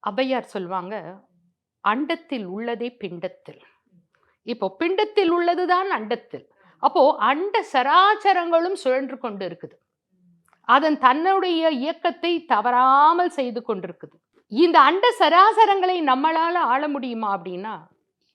ஔவையார் சொல்வாங்க, "அண்டத்தில் உள்ளதே பிண்டத்தில்." இப்போ பிண்டத்தில் உள்ளதுதான் அண்டத்தில். அப்போ அண்ட சராசரங்களும் சுழன்று கொண்டு இருக்குது. அதன் தன்னுடைய இயக்கத்தை தவறாமல் செய்து கொண்டிருக்குது. இந்த அண்ட சராசரங்களை நம்மளால ஆள முடியுமா அப்படின்னா,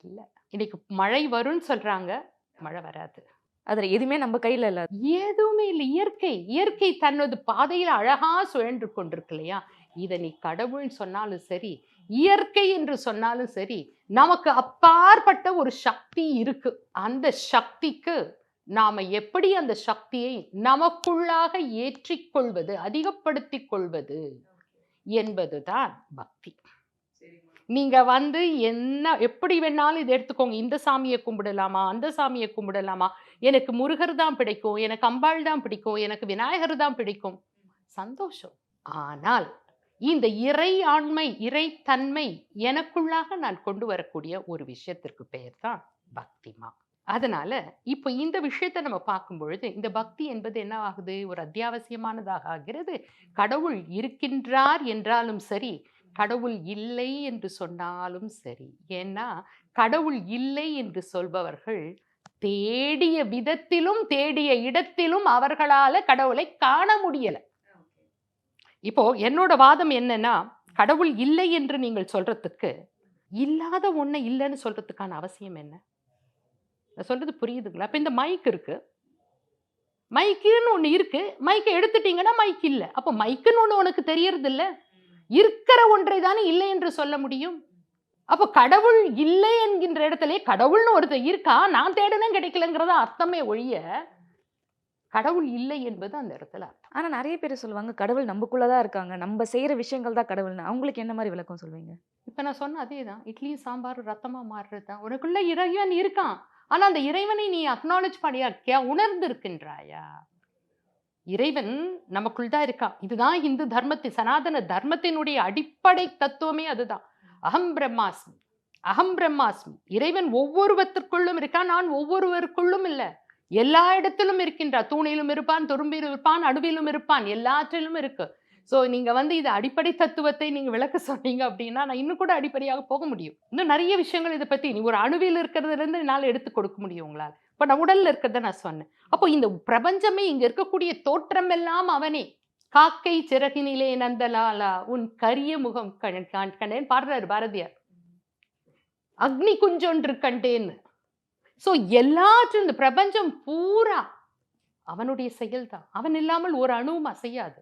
இல்ல. இன்னைக்கு மழை வரும்ன்னு சொல்றாங்க. மழை வராது. அதுல எதுவுமே நம்ம கையில இல்ல. எதுவுமே இல்ல. இயற்கை. இயற்கை தனது பாதையில அழகா சுழன்று கொண்டிருக்கு இல்லையா? இத நீ கடவுள்ன்னு சொன்னாலும் சரி, இயற்கை என்று சொன்னாலும் சரி, நமக்கு அப்பாற்பட்ட ஒரு சக்தி இருக்கு. அந்த சக்திக்கு நாம எப்படி அந்த சக்தியை நமக்குள்ளாக ஏற்றிக்கொள்வது, அதிகப்படுத்திக் கொள்வது என்பதுதான் பக்தி. நீங்க வந்து எப்படி வேணாலும் இத எடுத்துக்கோங்க. இந்த சாமிய கும்பிடலாமா? அந்த சாமிய கும்பிடலாமா? எனக்கு முருகர் தான் பிடிக்கும். எனக்கு அம்பாள் தான் பிடிக்கும். எனக்கு விநாயகர் தான் பிடிக்கும். சந்தோஷம். ஆனால் இந்த இறை ஆண்மை, இறைத்தன்மை எனக்குள்ளாக நான் கொண்டு வரக்கூடிய ஒரு விஷயத்திற்கு பெயர் தான் பக்திமா. அதனால இப்ப இந்த விஷயத்த நம்ம பார்க்கும் பொழுது, இந்த பக்தி என்பது என்ன ஆகுது? ஒரு அத்தியாவசியமானதாக ஆகிறது. கடவுள் இருக்கின்றார் என்றாலும் சரி, கடவுள் இல்லை என்று சொன்னாலும் சரி. ஏன்னா, கடவுள் இல்லை என்று சொல்பவர்கள் தேடிய விதத்திலும், தேடிய இடத்திலும் அவர்களால கடவுளை காண முடியல. இப்போ என்னோட வாதம் என்னன்னா, கடவுள் இல்லை என்று நீங்கள் சொல்றதுக்கு, இல்லாத ஒண்ண இல்லன்னு சொல்றதுக்கான அவசியம் என்ன? நான் சொல்றது புரியுதுங்களா? அப்ப இந்த மைக் இருக்கு. மைக்குன்னு ஒண்ணு இருக்கு. மைக்க எடுத்துட்டீங்கன்னா மைக் இல்ல. அப்ப மைக்குன்னு ஒண்ணு உனக்கு தெரியறதில்ல. இருக்கிற ஒன்றை தானே இல்லை என்று சொல்ல முடியும். அப்ப கடவுள் இல்லை என்கின்ற இடத்திலே கடவுள்னு ஒருத்தன் இருக்கான். நான் தேடுனேன் கிடைக்கலங்கிறத அர்த்தமே ஒழிய, கடவுள் இல்லை என்பது அந்த இடத்துல அர்த்தம். ஆனா நெறைய பேர் சொல்லுவாங்க, கடவுள் நமக்குள்ள தான் இருக்காங்க. நம்ம செய்ற விஷயங்கள் தான் கடவுள்ன்னு. அவங்களுக்கு என்ன மாரி விளக்கம் சொல்வீங்க? இப்ப நான் சொன்ன அதேதான். இட்லியும் சாம்பாரும் ரத்தமா மாறுறது தான். உனக்குள்ள இறைவன் இருக்கான். ஆனா அந்த இறைவனை நீ அக்னாலட்ஜ் பண்ணியா? உணர்ந்திருக்கின்றாயா? இறைவன் நமக்குள் தான் இருக்கான். இதுதான் இந்து தர்மத்தின் சனாதன தர்மத்தினுடைய அடிப்படை தத்துவமே அதுதான். அகம் பிரம்மாஸ்மி. அகம் பிரம்மாஸ்மி. இறைவன் ஒவ்வொருவத்திற்குள்ளும் இருக்கான். நான் ஒவ்வொருவருக்குள்ளும் இல்ல. எல்லா இடத்திலும் இருக்கின்றார். தூணிலும் இருப்பான், துரும்பிலும் இருப்பான், அணுவிலும் இருப்பான். எல்லாற்றிலும் இருக்கு. சோ நீங்க வந்து இது அடிப்படை தத்துவத்தை நீங்க விளக்க சொன்னீங்க அப்படின்னா, நான் இன்னும் கூட அடிப்படையாக போக முடியும். இன்னும் நெறைய விஷயங்கள் இத பத்தி நீ ஒரு அணுவில் இருக்கிறதுலருந்து என்னால எடுத்து கொடுக்க முடியும் உங்களால. இப்ப நான் உடல்ல இருக்கிறத நான் சொன்னேன். அப்போ இந்த பிரபஞ்சமே இங்க இருக்கக்கூடிய தோற்றம் எல்லாம் அவனே. "காக்கை சிறகினிலே நந்தலாலா உன் கரிய முகம் கண்டேன்" பாடுறாரு பாரதியார். "அக்னி குஞ்சொன்று கண்டேன்னு." சோ எல்லாற்றும் இந்த பிரபஞ்சம் பூரா அவனுடைய செயல் தான். அவன் இல்லாமல் ஒரு அணுவும் அசையாது.